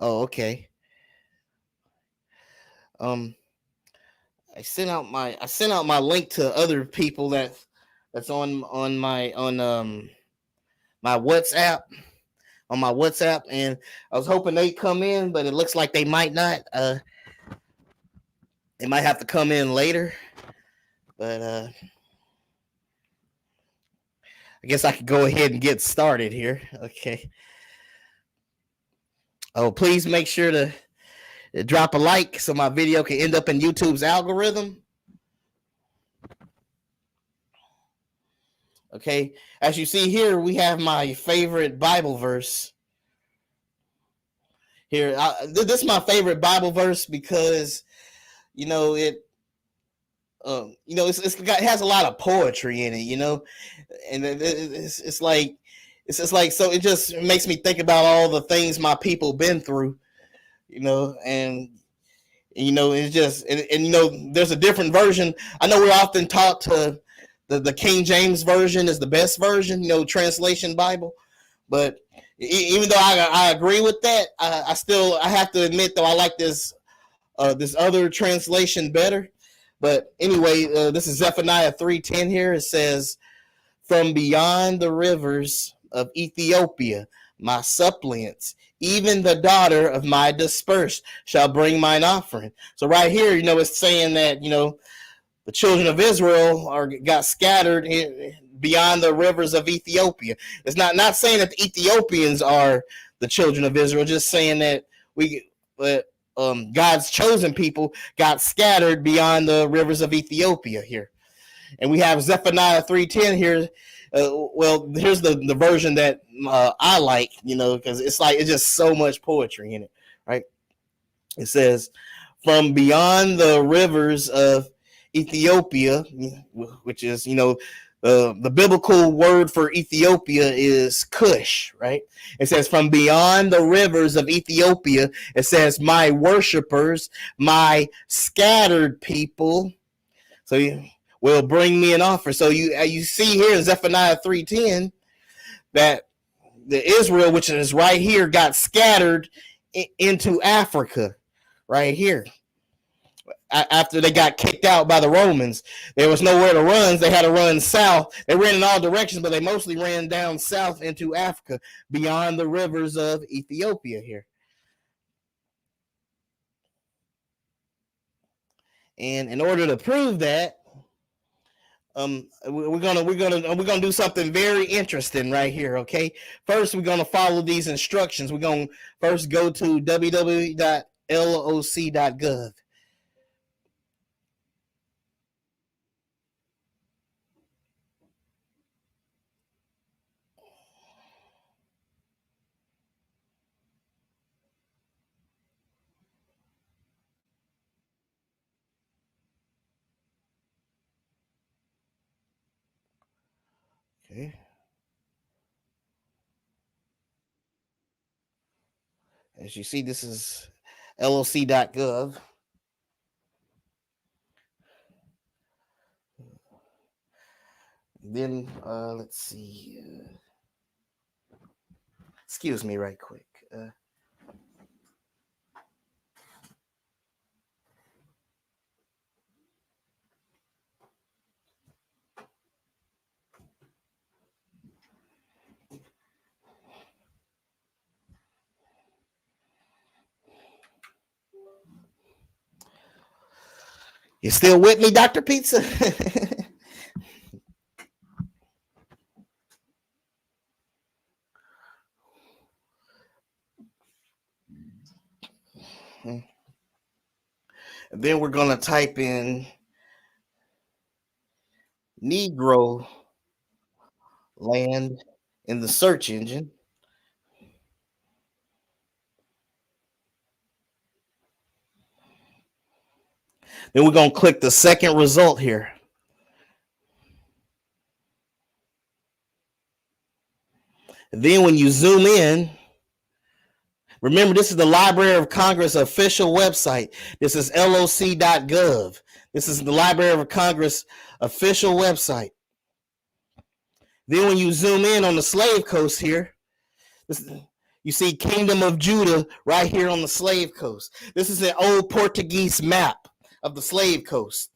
Oh, okay. Um, I sent out my link to other people that's on my WhatsApp and I was hoping they'd come in, but it looks like they might not. They might have to come in later, but I guess I could go ahead and get started here. Okay. Oh, please make sure to drop a like so my video can end up in YouTube's algorithm. Okay. As you see here, we have my favorite Bible verse. Here, this is my favorite Bible verse because you know it. It has a lot of poetry in it. And it's just like so. It just makes me think about all the things my people been through. And it's just and there's a different version. I know we're often taught to the King James version is the best version, translation Bible, but even though I agree with that, I have to admit though I like this other translation better. But anyway, this is Zephaniah 3:10 here. It says, "From beyond the rivers of Ethiopia, my suppliants, even the daughter of my dispersed, shall bring mine offering." So right here, it's saying that the children of Israel got scattered beyond the rivers of Ethiopia. It's not saying that the Ethiopians are the children of Israel, just saying that God's chosen people got scattered beyond the rivers of Ethiopia here. And we have Zephaniah 3:10 here. Here's the version that I like, because it's just so much poetry in it, right? It says, "From beyond the rivers of Ethiopia," which is, the biblical word for Ethiopia is Cush, right? It says, "From beyond the rivers of Ethiopia," it says, "my worshipers, my scattered people, so you will bring me an offer." So you see here in Zephaniah 3:10 that the Israel, which is right here, got scattered into Africa, right here. After they got kicked out by the Romans, there was nowhere to run. They had to run south. They ran in all directions, but they mostly ran down south into Africa, beyond the rivers of Ethiopia here. And in order to prove that, we're gonna do something very interesting right here. Okay, first we're gonna follow these instructions. We're gonna first go to www.loc.gov. Okay. As you see, this is loc.gov. Then let's see. Excuse me, right quick. You still with me, Dr. Pizza? And then we're going to type in Negro land in the search engine. Then we're going to click the second result here. And then when you zoom in, remember, this is the Library of Congress official website. This is loc.gov. This is the Library of Congress official website. Then when you zoom in on the slave coast here, You see Kingdom of Judah right here on the slave coast. This is an old Portuguese map of the slave coast.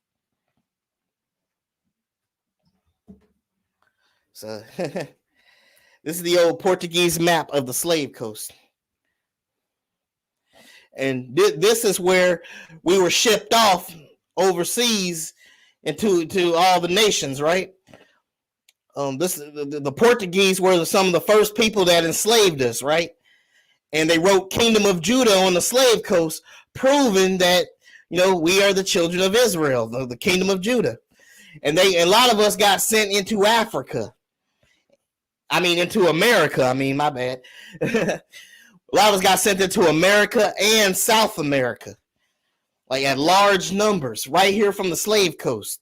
So this is the old Portuguese map of the slave coast. And this is where we were shipped off overseas into all the nations, right? The Portuguese were some of the first people that enslaved us, right? And they wrote Kingdom of Judah on the slave coast, proving that we are the children of Israel, the Kingdom of Judah. And a lot of us got sent into Africa. Into America. My bad. A lot of us got sent into America and South America, like at large numbers, right here from the slave coast.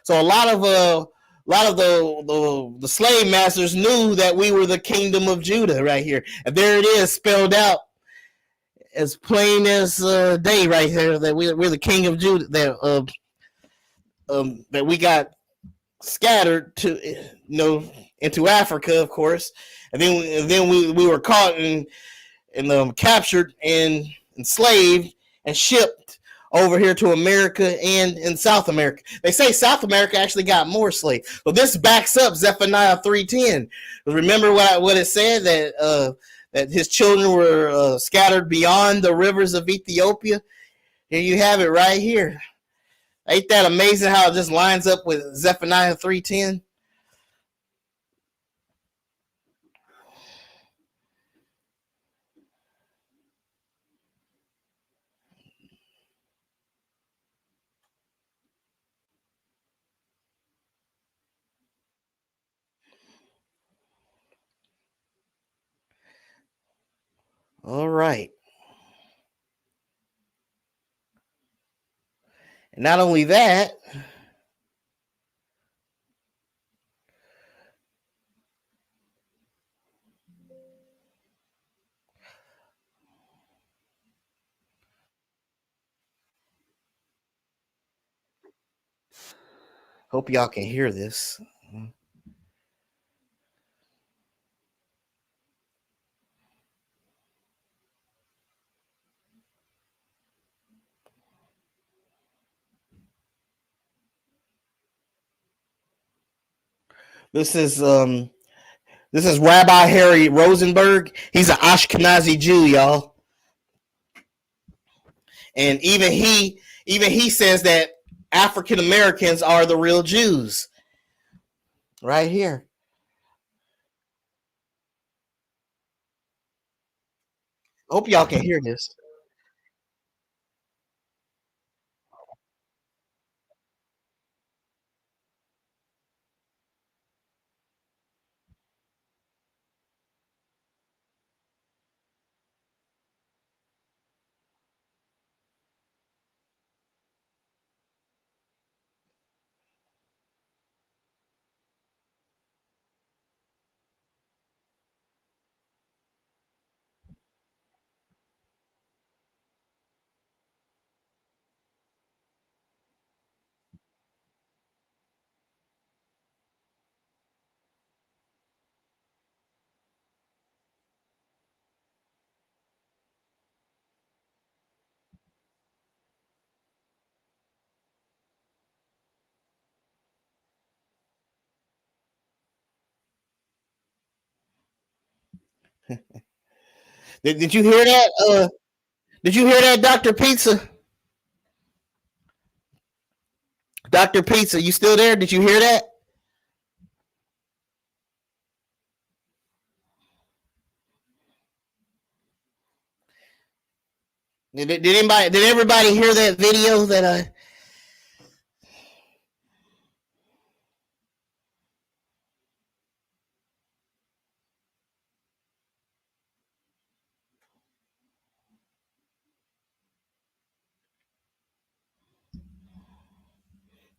So a lot of the slave masters knew that we were the Kingdom of Judah right here, and there it is spelled out as plain as day right here, that we're the King of Judah. That we got scattered to into Africa, of course, and then we were caught and captured and enslaved and shipped over here to America and in South America. They say South America actually got more slaves. Well, this backs up Zephaniah 3:10. Remember what it said, that his children were scattered beyond the rivers of Ethiopia? Here you have it right here. Ain't that amazing how it just lines up with Zephaniah 3:10? All right. And not only that, hope y'all can hear this. This is Rabbi Harry Rosenberg. He's an Ashkenazi Jew, y'all. And even he says that African Americans are the real Jews. Right here. Hope y'all can hear this. Did you hear that? Did you hear that, Dr. Pizza? Dr. Pizza, you still there? Did you hear that? Did everybody hear that video that I?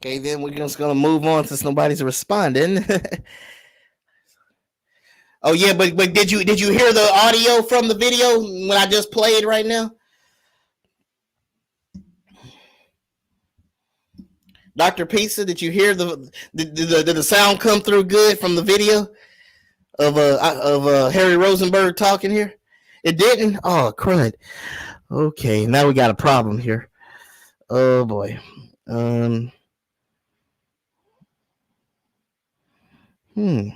Okay, then we're just gonna move on since nobody's responding. Oh yeah, but did you hear the audio from the video when I just played right now? Dr. Pizza, did you hear did the sound come through good from the video of Harry Rosenberg talking here? It didn't? Oh, crud. Okay, now we got a problem here. Oh, boy. Um. Hmm.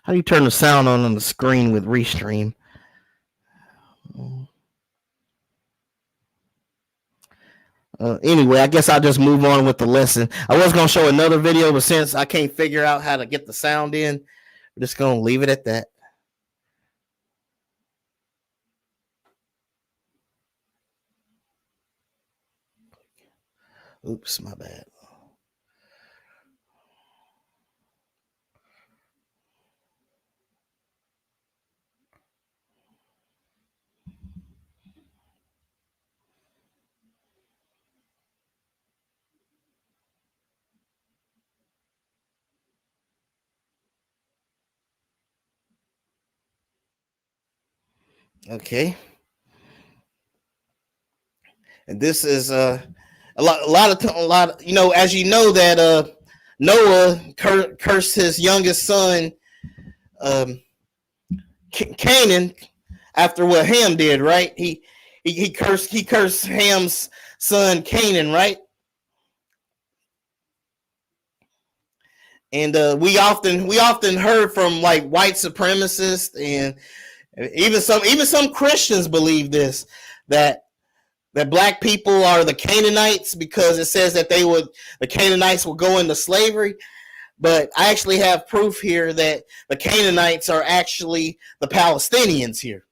How do you turn the sound on the screen with Restream? Anyway, I guess I'll just move on with the lesson. I was going to show another video, but since I can't figure out how to get the sound in, we're just going to leave it at that. Oops, my bad. Okay. And this is a lot. You know, as you know that Noah cursed his youngest son, um, Canaan, after what Ham did, right? He cursed Ham's son Canaan, right? And we often heard from like white supremacists and even some Christians believe this, that black people are the Canaanites because it says that the Canaanites will go into slavery. But I actually have proof here that the Canaanites are actually the Palestinians here,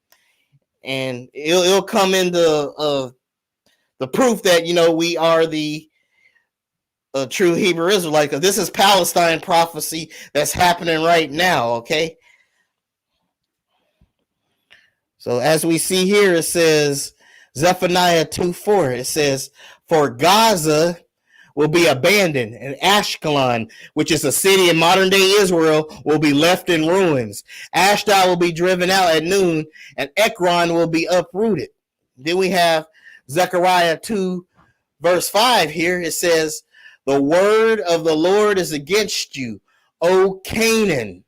and it'll come into the proof that, you know, we are the true Hebrew Israelite, because this is Palestine prophecy that's happening right now. Okay, so as we see here, it says Zephaniah 2:4. It says, "For Gaza will be abandoned, and Ashkelon, which is a city in modern day Israel, will be left in ruins. Ashdod will be driven out at noon, and Ekron will be uprooted." Then we have Zechariah 2, verse 5 here. It says, "The word of the Lord is against you, O Canaan."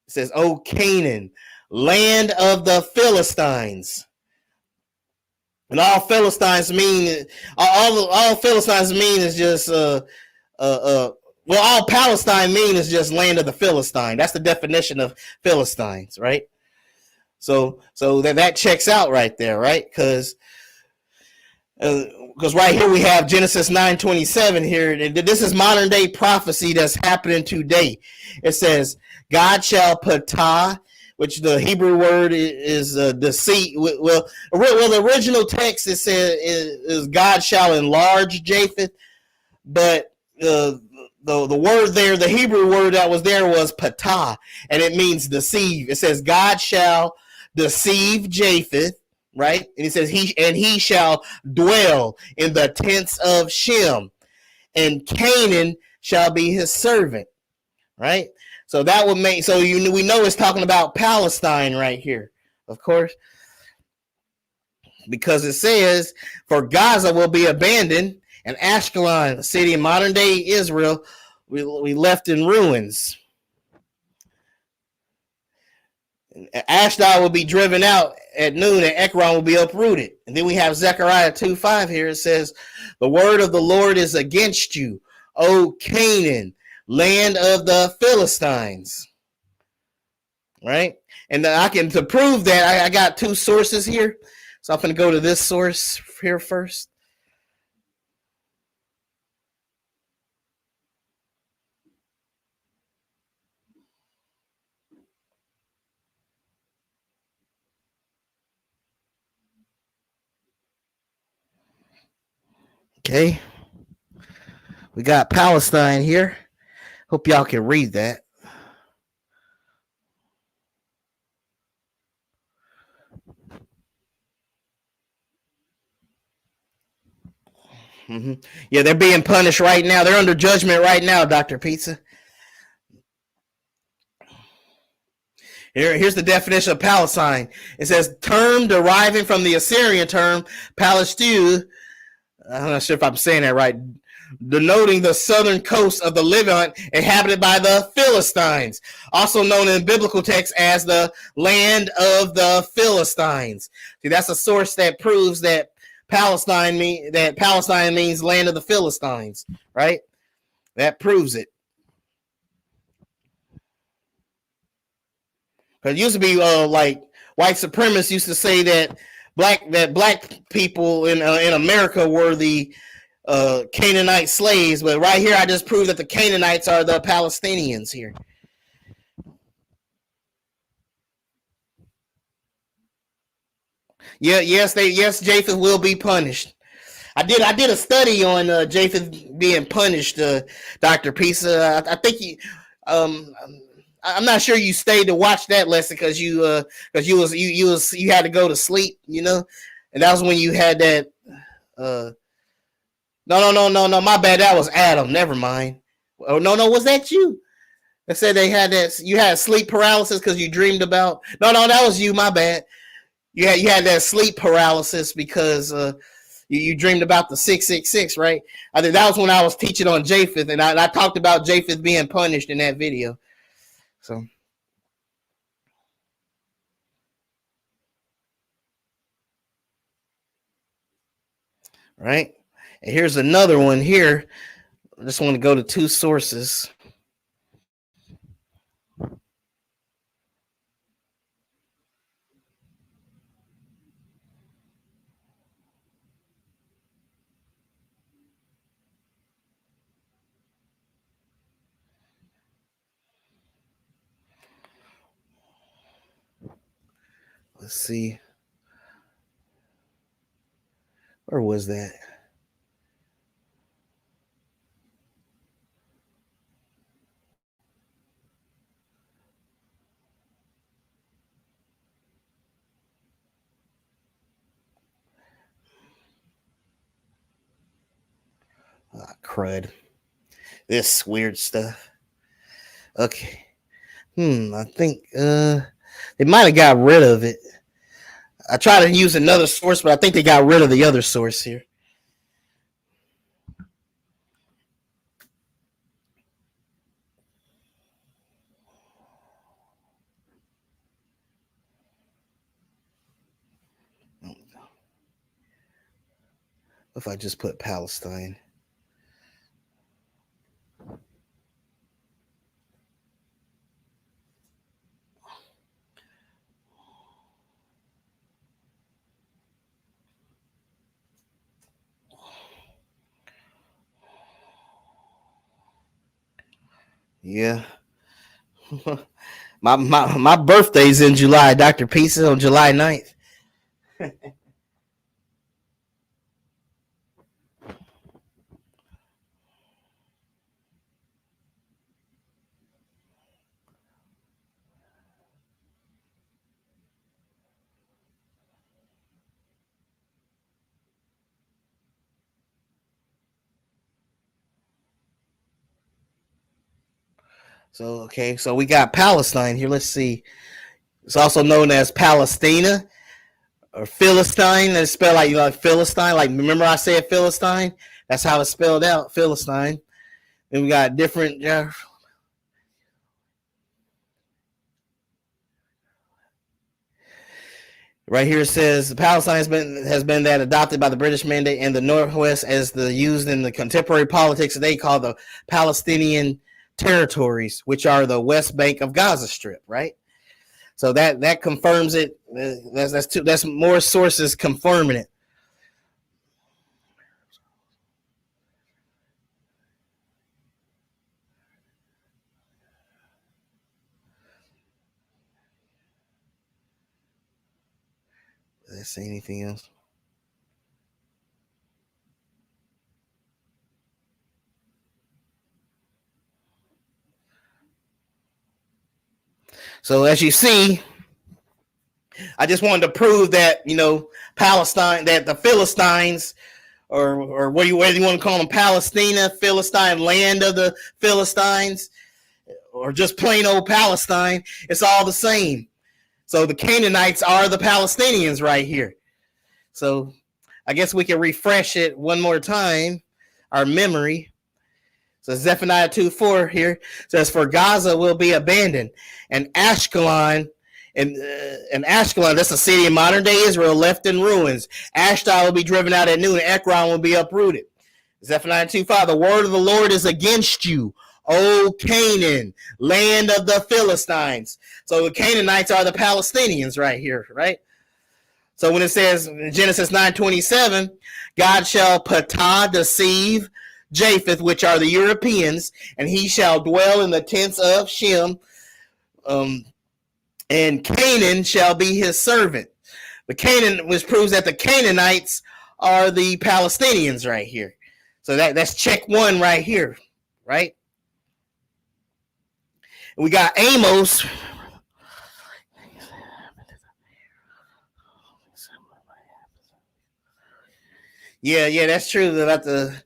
It says, "O Canaan, land of the Philistines." And all Philistines mean all Philistines mean is just well, all Palestine mean is just land of the Philistine. That's the definition of Philistines, right? So that checks out right there, right? Because right here we have Genesis 9:27 here. This is modern day prophecy that's happening today. It says, "God shall patah," which the Hebrew word is deceit. Well, the original text it says is "God shall enlarge Japheth," but the word there, the Hebrew word that was there was patah, and it means deceive. It says, "God shall deceive Japheth," right? And it says he shall dwell in the tents of Shem, and Canaan shall be his servant, right? So that would make, so we know it's talking about Palestine right here, of course, because it says, "For Gaza will be abandoned, and Ashkelon, a city in modern day Israel, we left in ruins. Ashdod will be driven out at noon, and Ekron will be uprooted." And then we have Zechariah 2:5 here. It says, "The word of the Lord is against you, O Canaan, land of the Philistines." Right? And to prove that, I got two sources here. So I'm going to go to this source here first. Okay. We got Palestine here. Hope y'all can read that. Mm-hmm. Yeah, they're being punished right now. They're under judgment right now, Dr. Pizza. Here's the definition of Palestine. It says, term deriving from the Assyrian term Palestine. I'm not sure if I'm saying that right. denoting the southern coast of the Levant inhabited by the Philistines, also known in biblical texts as the land of the Philistines. See, that's a source that proves that Palestine means land of the Philistines, right? That proves it. Because it used to be like white supremacists used to say that black people in America were the Canaanite slaves, but right here I just proved that the Canaanites are the Palestinians here. Yeah, yes, Japheth will be punished. I did a study on Japheth being punished, Dr. Pisa. I think um, I'm not sure you stayed to watch that lesson because you had to go to sleep, and that was when you had that. No, my bad. That was Adam. Never mind. Oh no, was that you? They said they had that. You had sleep paralysis because you dreamed about. No, that was you. My bad. You had that sleep paralysis because you dreamed about the 666, right? I think that was when I was teaching on Japheth, and I talked about Japheth being punished in that video. So, right, and here's another one here. I just want to go to two sources. Let's see. Where was that? Crud. This weird stuff. Okay. I think they might have got rid of it. I tried to use another source, but I think they got rid of the other source here. If I just put Palestine. Yeah. my birthday's in July. Dr. Peace is on July 9th. So we got Palestine here. Let's see. It's also known as Palestina or Philistine. It's spelled like Philistine. Like, remember I said Philistine? That's how it's spelled out, Philistine. And we got different. Right here it says Palestine has been that adopted by the British Mandate in the Northwest as the used in the contemporary politics they call the Palestinian territories, which are the West Bank of Gaza Strip, right? So that confirms it. That's more sources confirming it. Did I say anything else? So as you see, I just wanted to prove that Palestine, that the Philistines, or whether you want to call them Palestina, Philistine, land of the Philistines, or just plain old Palestine, it's all the same. So the Canaanites are the Palestinians right here. So I guess we can refresh it one more time. our memory. So Zephaniah 2:4 here says, "For Gaza will be abandoned, and Ashkelon, and Ashkelon, that's a city in modern day Israel, left in ruins. Ashdod will be driven out at noon, and Ekron will be uprooted." Zephaniah 2:5, "The word of the Lord is against you, O Canaan, land of the Philistines." So the Canaanites are the Palestinians right here, right? So when it says in Genesis 9:27, "God shall patah deceive Japheth, which are the Europeans, and he shall dwell in the tents of Shem, and Canaan shall be his servant." Which proves that the Canaanites are the Palestinians right here. So that's check one right here, right? We got Amos. Yeah, that's true about the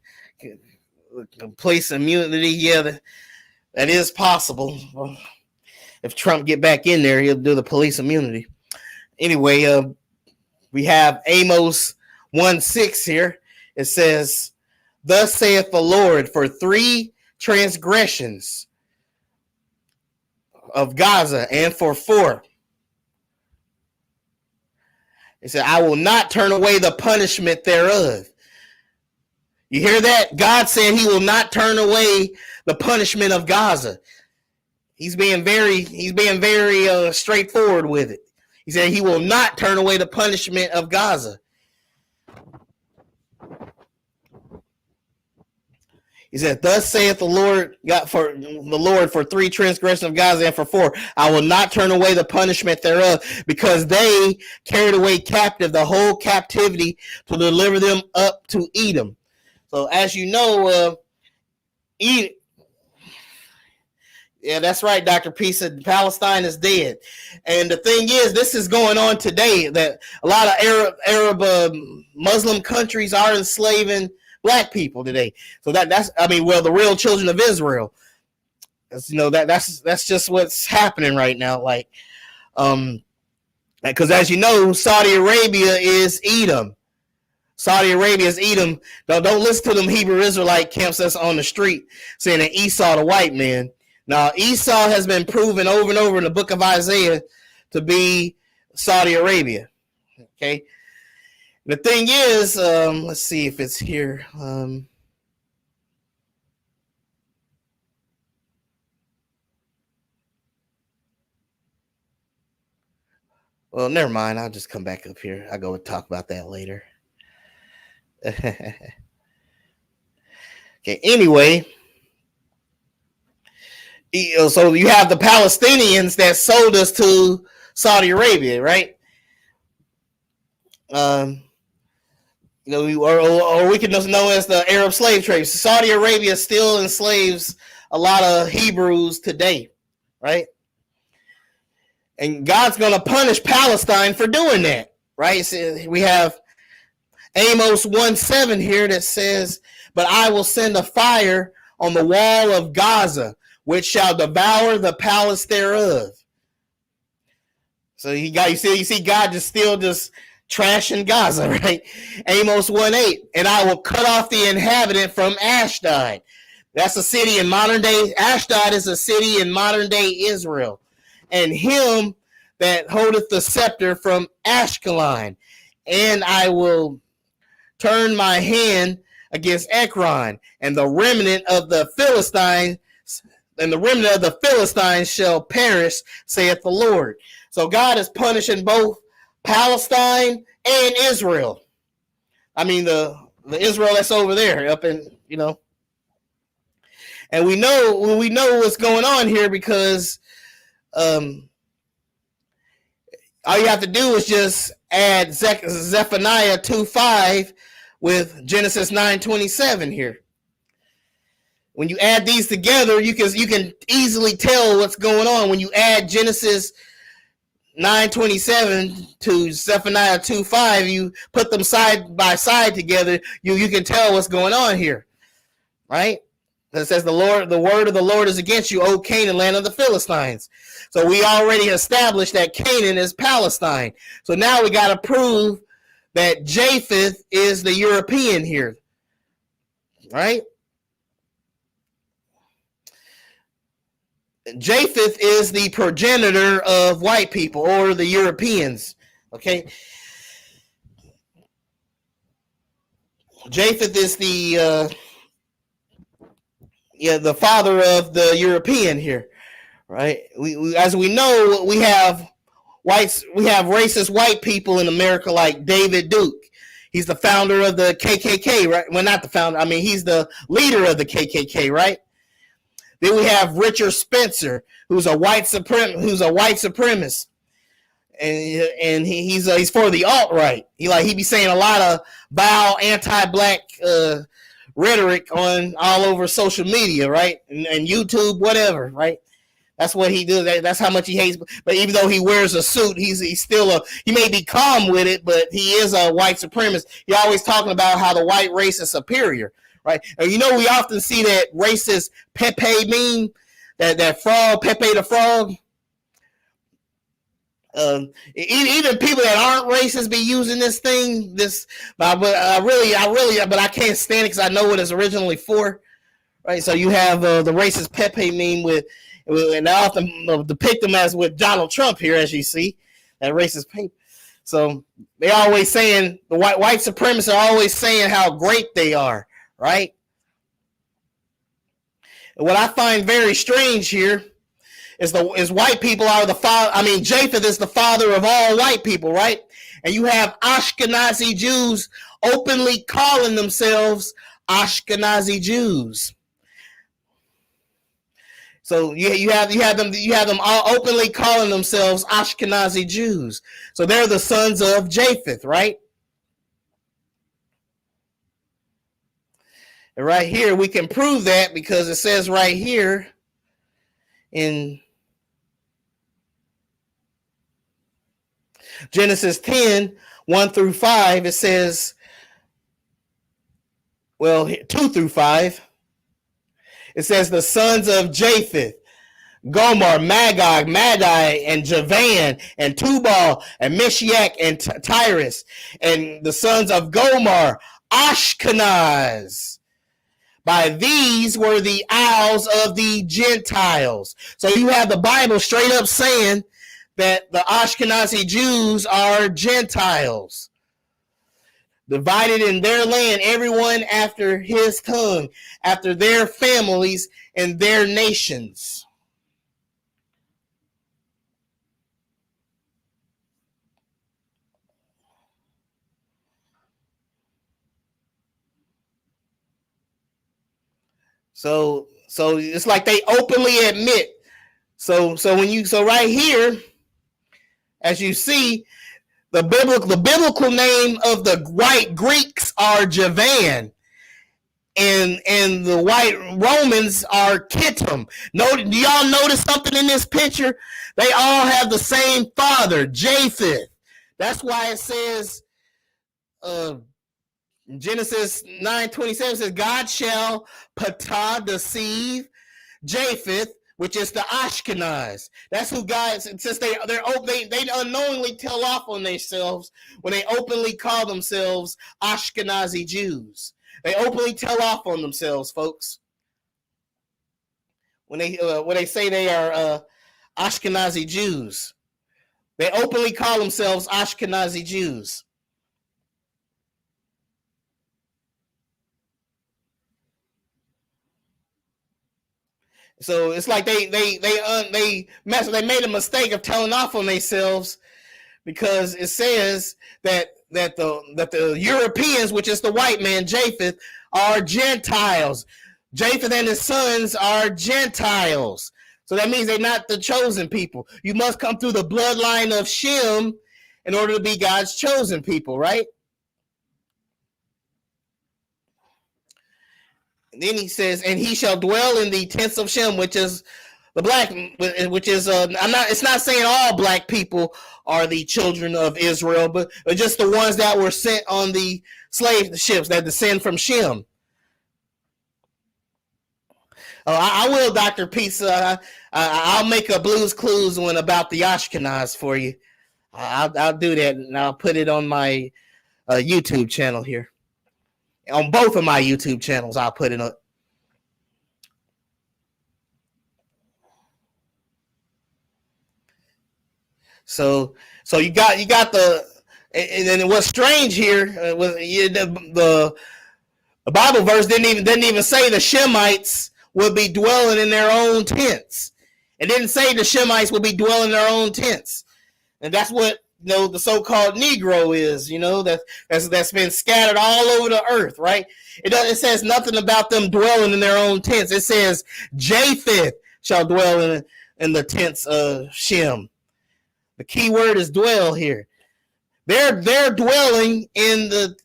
police immunity. Yeah, that is possible. If Trump get back in there, he'll do the police immunity. Anyway, we have Amos 1:6 here. It says, "Thus saith the Lord, for 3 transgressions of Gaza, and for 4. He said, I will not turn away the punishment thereof." You hear that? God said he will not turn away the punishment of Gaza. He's being very straightforward with it. He said he will not turn away the punishment of Gaza. He said, "Thus saith the Lord, for 3 transgressions of Gaza, and for 4, I will not turn away the punishment thereof, because they carried away captive the whole captivity to deliver them up to Edom." So as you know, yeah, that's right, Dr. P said Palestine is dead. And the thing is, this is going on today, that a lot of Arab Muslim countries are enslaving black people today. So the real children of Israel. That's just what's happening right now. Like, because as you know, Saudi Arabia is Edom. Saudi Arabia is Edom. Don't listen to them Hebrew Israelite camps that's on the street saying that Esau the white man. Now, Esau has been proven over and over in the book of Isaiah to be Saudi Arabia. Okay. The thing is, let's see if it's here. Well, never mind. I'll just come back up here. I'll go and talk about that later. Okay, anyway. So you have the Palestinians that sold us to Saudi Arabia, right? Or we can just know as the Arab slave trade. Saudi Arabia still enslaves a lot of Hebrews today, right? And God's going to punish Palestine for doing that, right? So we have Amos 1:7 here that says, "But I will send a fire on the wall of Gaza, which shall devour the palace thereof." So you see God just trashing Gaza, right? Amos 1:8, "And I will cut off the inhabitant from Ashdod." That's a city in modern day. Ashdod is a city in modern day Israel. "And him that holdeth the scepter from Ashkelon. And I will turn my hand against Ekron, and the remnant of the Philistines shall perish, saith the Lord." So God is punishing both Palestine and Israel. I mean the Israel that's over there, up in, and we know what's going on here because all you have to do is just add Zephaniah 2:5 with Genesis 9:27 here. When you add these together, you can easily tell what's going on. When you add Genesis 9:27 to Zephaniah 2:5, you put them side by side together, you can tell what's going on here, right? It says the word of the Lord is against you, O Canaan, land of the Philistines. So we already established that Canaan is Palestine. So now we got to prove that Japheth is the European here. right? Japheth is the progenitor of white people or the Europeans. Okay, Japheth is the father of the European here, right? As we know, we have racist white people in America like David Duke. He's the founder of the KKK, right? Well, not the founder. I mean, he's the leader of the KKK, right? Then we have Richard Spencer, who's a white supremacist, and he's for the alt-right. He be saying a lot of vile anti-black rhetoric on all over social media, right? And YouTube, whatever, right? That's what he does. That's how much he hates. But even though he wears a suit, he's still he may be calm with it, but he is a white supremacist. He's always talking about how the white race is superior, right? And we often see that racist Pepe meme, that frog, Pepe the frog. Even people that aren't racist be using this thing. But I can't stand it because I know what it's originally for, right? So you have the racist Pepe meme and I often depict them as with Donald Trump here, as you see, that racist paint. So they always saying the white supremacists are always saying how great they are, right? And what I find very strange here is white people are the father. I mean, Japheth is the father of all white people, right? And you have Ashkenazi Jews openly calling themselves Ashkenazi Jews. So you have them all openly calling themselves Ashkenazi Jews. So they're the sons of Japheth, right? And right here we can prove that because it says right here in Genesis 10, 1 through 5, it says, 2 through 5. It says the sons of Japheth, Gomer, Magog, Madai, and Javan, and Tubal, and Meshach, and Tyrus. And the sons of Gomer, Ashkenaz. By these were the isles of the Gentiles. So you have the Bible straight up saying that the Ashkenazi Jews are Gentiles, divided in their land, everyone after his tongue, after their families and their nations. So it's like they openly admit. So right here, as you see, the biblical name of the white Greeks are Javan, and the white Romans are Kittim. Do y'all notice something in this picture? They all have the same father, Japheth. That's why it says, Genesis 9:27 says, God shall deceive Japheth, which is the Ashkenaz. That's who God, since they unknowingly tell off on themselves when they openly call themselves Ashkenazi Jews. They openly tell off on themselves, folks. When they say they are Ashkenazi Jews, they openly call themselves Ashkenazi Jews. So it's like they made a mistake of telling off on themselves, because it says that the Europeans, which is the white man Japheth, are Gentiles. Japheth and his sons are Gentiles. So that means they're not the chosen people. You must come through the bloodline of Shem in order to be God's chosen people, right? And then he says, and he shall dwell in the tents of Shem, which is the black, which is it's not saying all black people are the children of Israel, but just the ones that were sent on the slave ships that descend from Shem. Oh, I will, Dr. Pizza. I'll make a Blues Clues one about the Ashkenaz for you. I'll do that, and I'll put it on my YouTube channel here. On both of my YouTube channels, I'll put it up. So you got the, and then what's strange here was the Bible verse didn't even say the Shemites would be dwelling in their own tents. It didn't say the Shemites would be dwelling in their own tents, and that's what the so-called Negro is. That's been scattered all over the earth, right? It says nothing about them dwelling in their own tents. It says Japheth shall dwell in the tents of Shem. The key word is dwell here. They're dwelling in the.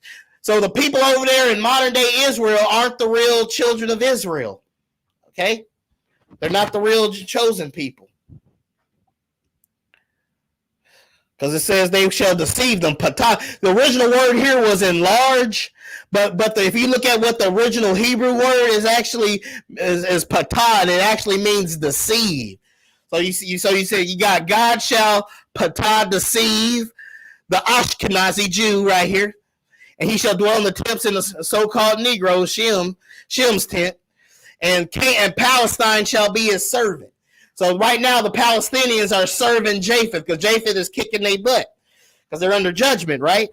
So the people over there in modern day Israel aren't the real children of Israel. Okay, they're not the real chosen people, because it says they shall deceive them. Patah. The original word here was enlarge, but if you look at what the original Hebrew word is actually is patah, and it actually means deceive. So you say you got God shall patah deceive the Ashkenazi Jew right here, and he shall dwell in the tents in the so-called Negro Shem's tent, and Palestine shall be his servant. So right now the Palestinians are serving Japheth, because Japheth is kicking their butt because they're under judgment, right?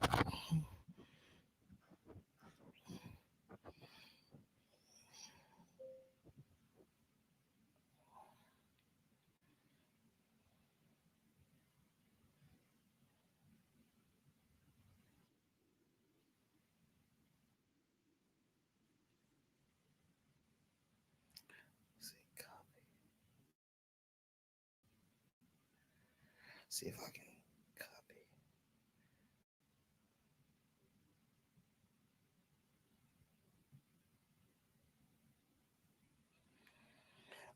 See if I can copy.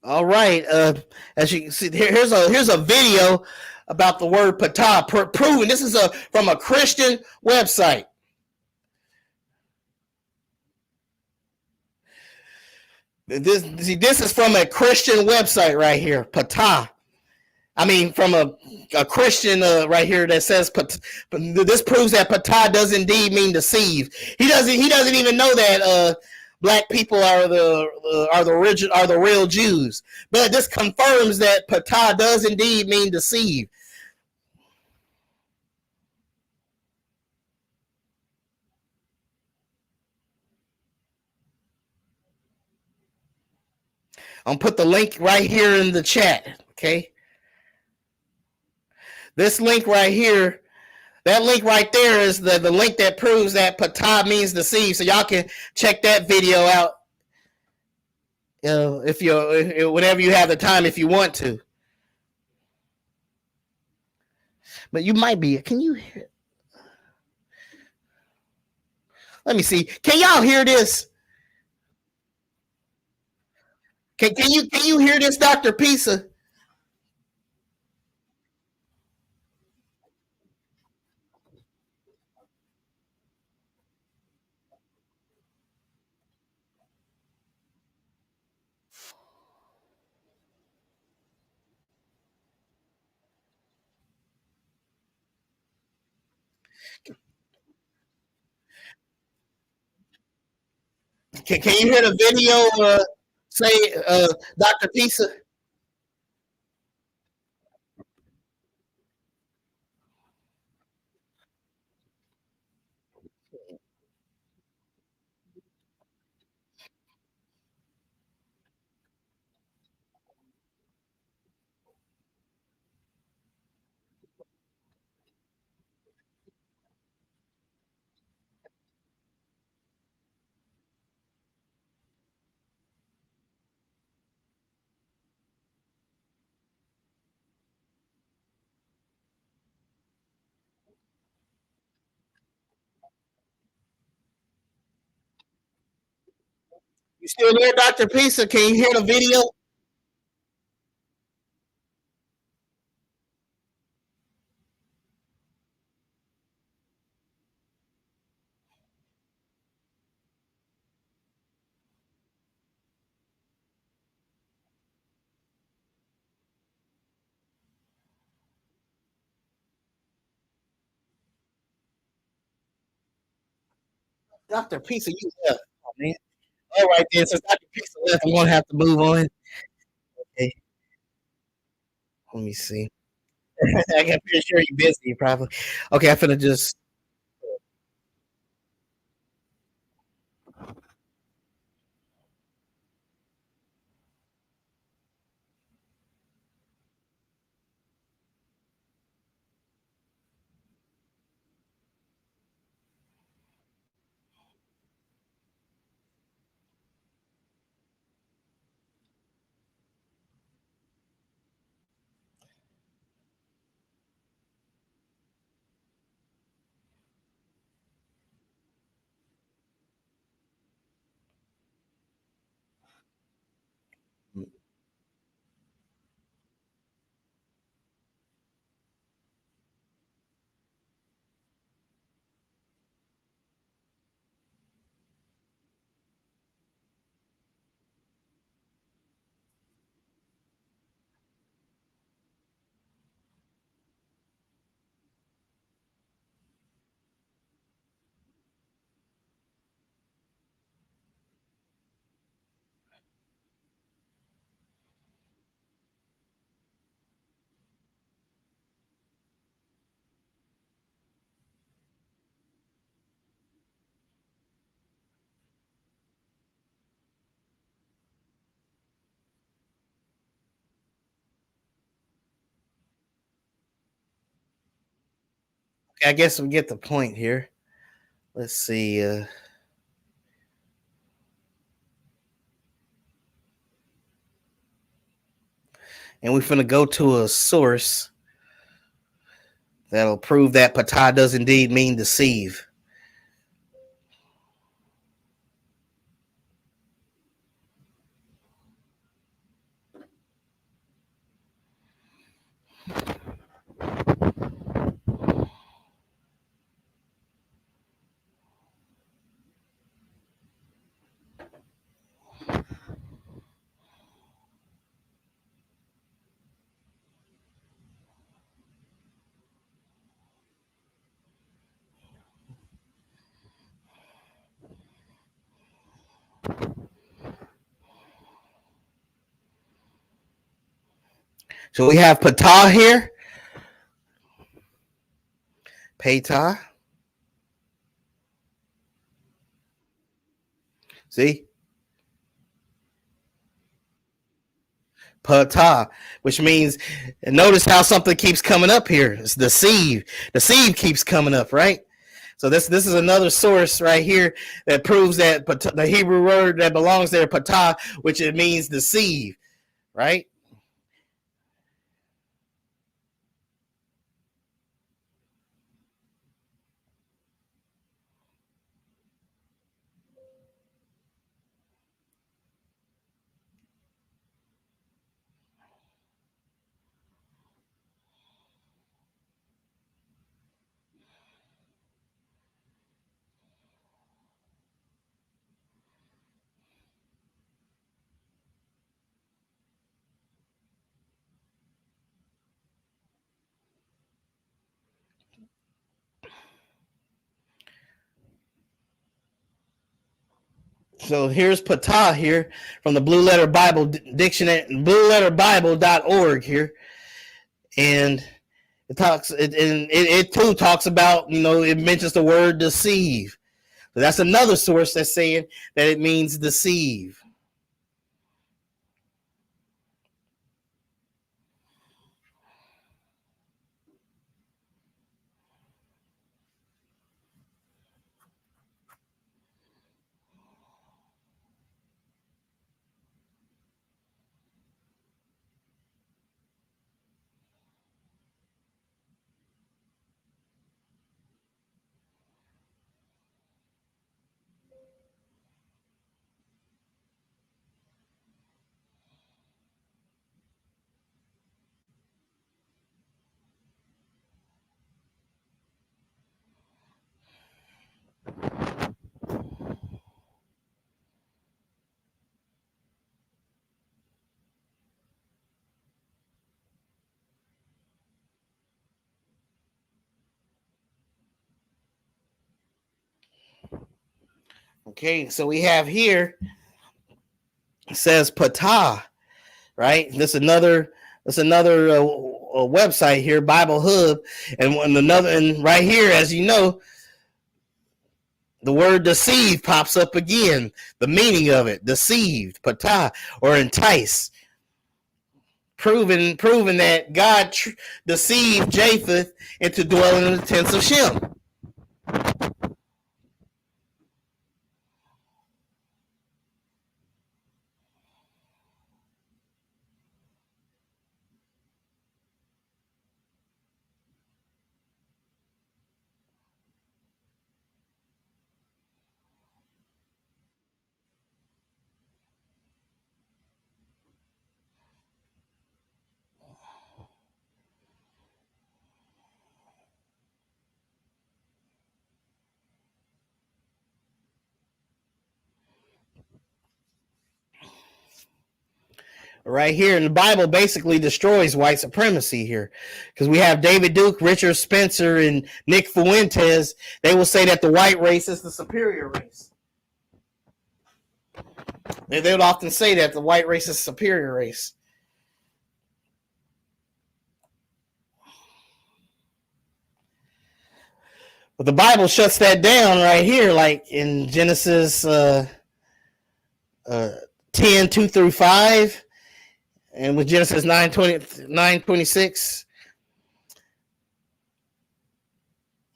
All right. As you can see, here's a video about the word patah, proving this is from a Christian website. This is from a Christian website right here, patah. I mean, from a Christian right here that says this proves that patah does indeed mean deceive. He doesn't even know that black people are the real Jews. But this confirms that patah does indeed mean deceive. I'm gonna put the link right here in the chat. Okay, this link right here. That link right there is the link that proves that patah means deceive. So y'all can check that video out if whenever you have the time, if you want to. But you might be. Can you hear? Let me see. Can y'all hear this? Can you hear this, Dr. Pisa? Can you hear the video? Say, Dr. Pisa. You still there, Dr. Pisa? Can you hear the video? Dr. Pizza, you left. Oh, man. All right, then. Since Dr. Pizza left, I'm going to have to move on. Okay. Let me see. I'm pretty sure you're busy, probably. Okay, I'm finna just. Okay, I guess we get the point here. Let's see. And we're finna go to a source that'll prove that patah does indeed mean deceive. So we have patah here, patah. See, patah, which means, notice how something keeps coming up here. It's deceive. Deceive keeps coming up, right? So this is another source right here that proves that the Hebrew word that belongs there, patah, which it means deceive, right? So here's patah here from the Blue Letter Bible Dictionary, blueletterbible.org here, and it too talks about, it mentions the word deceive. So that's another source that's saying that it means deceive. Okay, so we have here, it says Patah, right? That's another website here, Bible Hub, and right here, as you know, the word deceive pops up again. The meaning of it, deceived, patah, or entice, proving that God deceived Japheth into dwelling in the tents of Shem. Right here, and the Bible basically destroys white supremacy here, because we have David Duke, Richard Spencer, and Nick Fuentes. They will say that the white race is the superior race. They would often say that the white race is the superior race. But the Bible shuts that down right here, like in Genesis 10, 2 through 5, and with Genesis 9:26.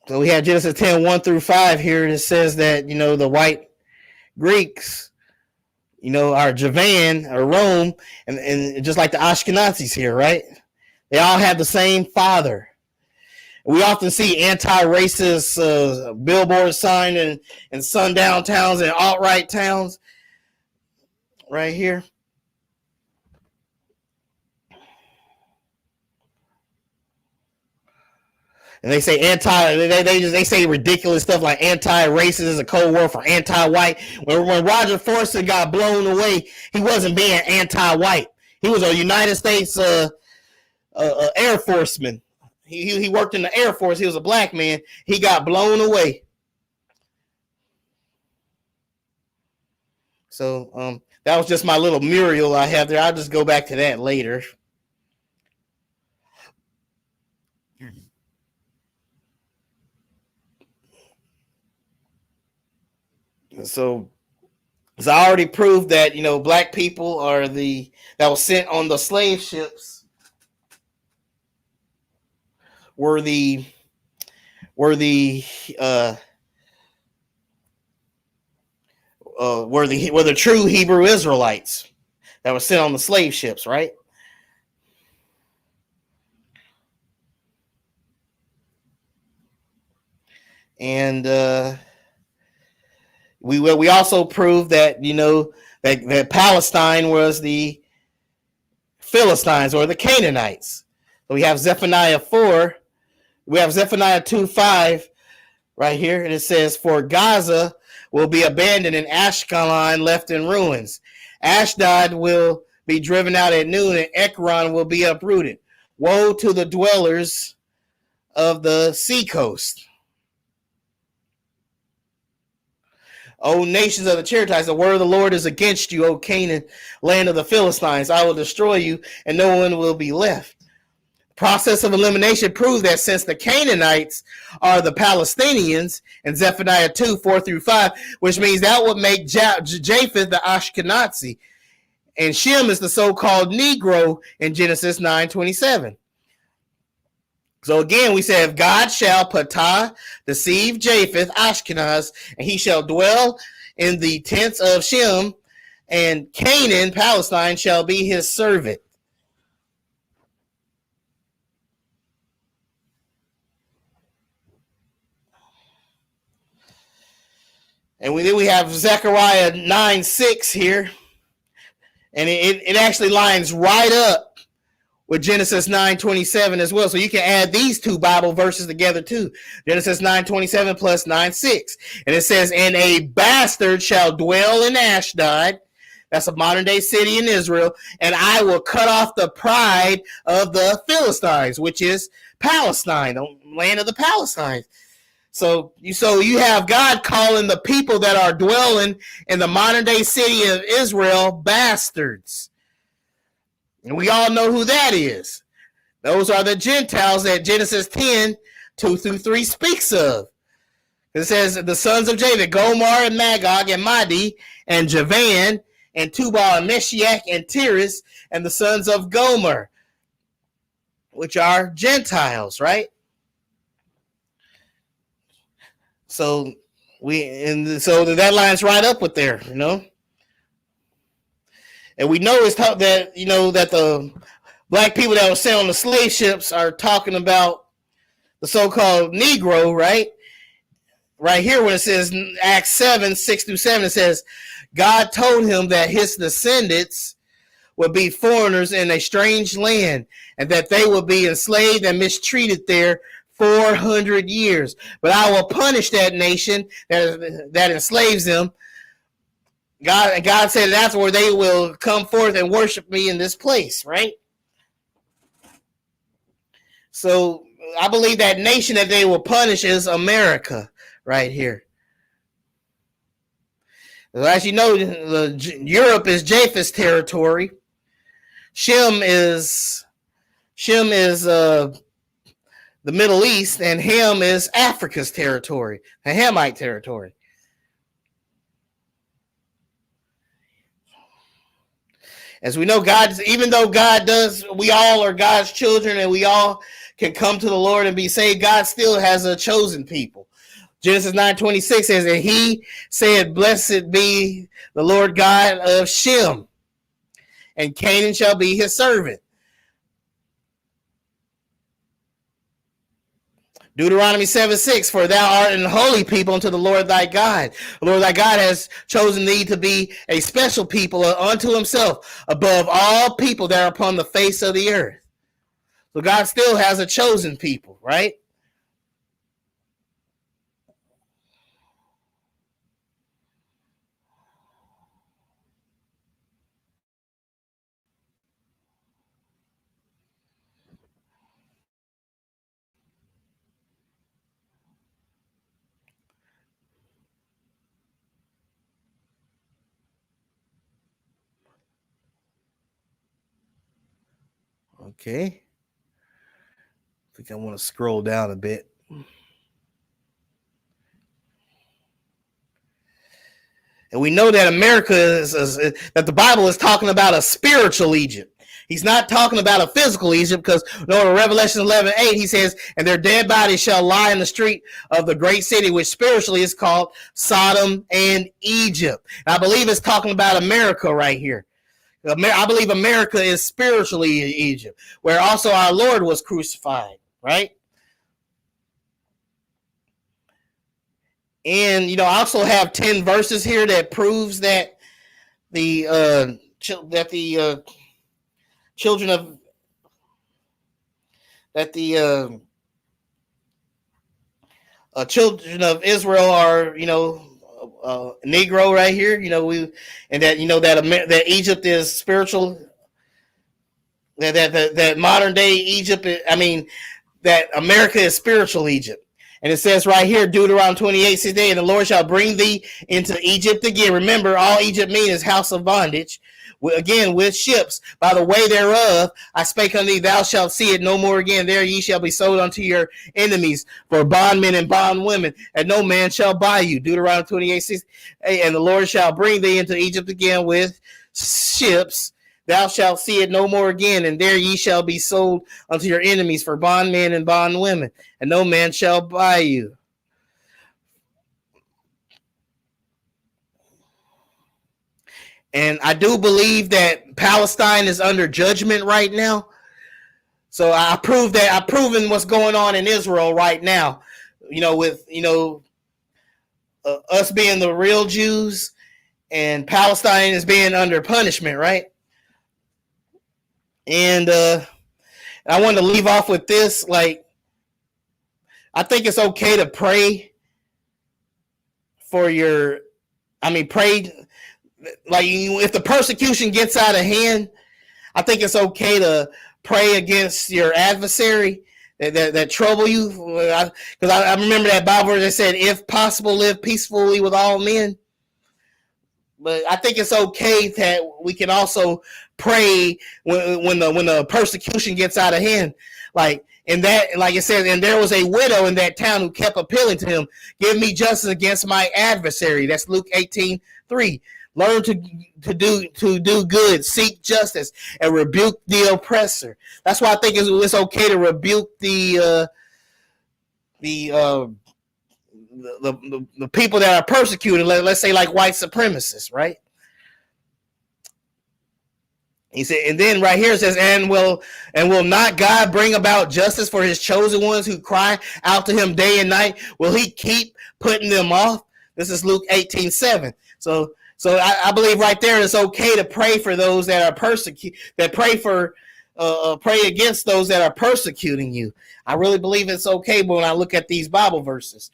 So we have Genesis 10, 1 through 5 here, and it says that, the white Greeks, are Javan or Rome, and just like the Ashkenazis here, right? They all have the same father. We often see anti-racist billboard sign in sundown towns and alt-right towns right here. And they say they say ridiculous stuff like anti-racist is a code word for anti-white. When Roger Forster got blown away, he wasn't being anti-white. He was a United States Air Forceman. He worked in the Air Force. He was a black man. He got blown away. So that was just my little mural I have there. I'll just go back to that later. So I already proved that, black people are that was sent on the slave ships were the true Hebrew Israelites that were sent on the slave ships, right? And we also proved that that Palestine was the Philistines or the Canaanites. So we have Zephaniah 4. We have Zephaniah 2:5 right here, and it says, "For Gaza will be abandoned and Ashkelon left in ruins. Ashdod will be driven out at noon, and Ekron will be uprooted. Woe to the dwellers of the seacoast. O nations of the Cherethites, the word of the Lord is against you, O Canaan, land of the Philistines. I will destroy you, and no one will be left." Process of elimination proved that since the Canaanites are the Palestinians in Zephaniah 2, 4 through 5, which means that would make Japheth the Ashkenazi, and Shem is the so-called Negro in Genesis 9:27. So again, we say, if God shall patah, deceive Japheth, Ashkenaz, and he shall dwell in the tents of Shem, and Canaan, Palestine, shall be his servant. And then we have Zechariah 9:6 here, and it actually lines right up with Genesis 9:27 as well. So you can add these two Bible verses together too. Genesis 9:27 plus 9:6. And it says, "And a bastard shall dwell in Ashdod." That's a modern day city in Israel. "And I will cut off the pride of the Philistines," which is Palestine, the land of the Palestines. So you have God calling the people that are dwelling in the modern day city of Israel bastards. And we all know who that is. Those are the Gentiles that Genesis 10, 2 through 3 speaks of. It says the sons of Japheth, Gomer and Magog and Madi and Javan and Tubal and Meshach and Tiras and the sons of Gomer, which are Gentiles, right? So so that lines right up with there, And we know it's taught that that the black people that were sent on the slave ships are talking about the so-called Negro, right? Right here when it says Acts 7, 6 through 7, it says, God told him that his descendants would be foreigners in a strange land and that they would be enslaved and mistreated there 400 years. But I will punish that nation that enslaves them. God said that's where they will come forth and worship me in this place, right? So I believe that nation that they will punish is America right here. As you know, Europe is Japheth's territory. Shem is the Middle East, and Ham is Africa's territory, a Hamite territory. As we know, even though we all are God's children, and we all can come to the Lord and be saved, God still has a chosen people. Genesis 9:26 says, and he said, blessed be the Lord God of Shem, and Canaan shall be his servant. Deuteronomy 7:6, for thou art an holy people unto the Lord thy God. The Lord thy God has chosen thee to be a special people unto himself above all people that are upon the face of the earth. So God still has a chosen people, right? Okay. I think I want to scroll down a bit. And we know that America that the Bible is talking about a spiritual Egypt. He's not talking about a physical Egypt, because in Revelation 11:8, he says, and their dead bodies shall lie in the street of the great city, which spiritually is called Sodom and Egypt. And I believe it's talking about America right here. I believe America is spiritually Egypt, where also our Lord was crucified, right? And I also have 10 verses here that proves that the children of children of Israel are Negro right here. That Egypt is spiritual. That modern day Egypt. That America is spiritual Egypt. And it says right here, Deuteronomy 28 says, and the Lord shall bring thee into Egypt again. Remember, all Egypt means is house of bondage. Again, with ships, by the way thereof, I spake unto thee, thou shalt see it no more again. There ye shall be sold unto your enemies for bondmen and bondwomen, and no man shall buy you. Deuteronomy 28:6. And the Lord shall bring thee into Egypt again with ships. Thou shalt see it no more again, and there ye shall be sold unto your enemies for bondmen and bondwomen, and no man shall buy you. And I do believe that Palestine is under judgment right now. So I've proven what's going on in Israel right now, with us being the real Jews and Palestine is being under punishment, right? And I wanted to leave off with this. Like, I think it's okay to pray for pray. Like, if the persecution gets out of hand, I think it's okay to pray against your adversary, that trouble you? Because I remember that Bible verse that said, if possible, live peacefully with all men. But I think it's okay that we can also pray when the persecution gets out of hand. Like like it says, and there was a widow in that town who kept appealing to him, give me justice against my adversary. That's Luke 18:3. Learn to do good, seek justice, and rebuke the oppressor. That's why I think it's okay to rebuke the people that are persecuted, let's say like white supremacists, right? He said, and then right here it says, and will not God bring about justice for his chosen ones who cry out to him day and night? Will he keep putting them off? This is Luke 18:7. So I believe right there it's okay to pray for those that are persecuted, that pray against those that are persecuting you. I really believe it's okay when I look at these Bible verses.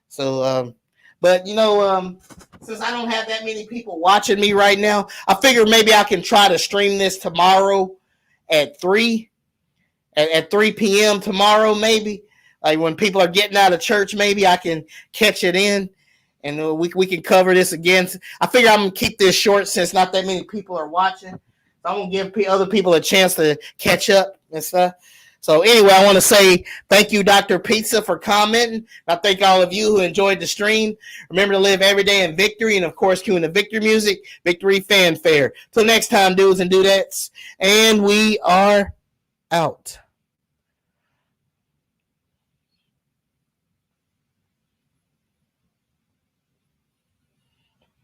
So, but since I don't have that many people watching me right now, I figure maybe I can try to stream this tomorrow at 3 p.m. tomorrow, maybe. Like when people are getting out of church, maybe I can catch it in, and we can cover this again. I figure I'm gonna keep this short since not that many people are watching. So I'm gonna give other people a chance to catch up and stuff. So anyway, I want to say thank you, Dr. Pizza, for commenting. I thank all of you who enjoyed the stream. Remember to live every day in victory, and of course, cueing the victory music, victory fanfare. Till next time, dudes and dudettes, and we are out.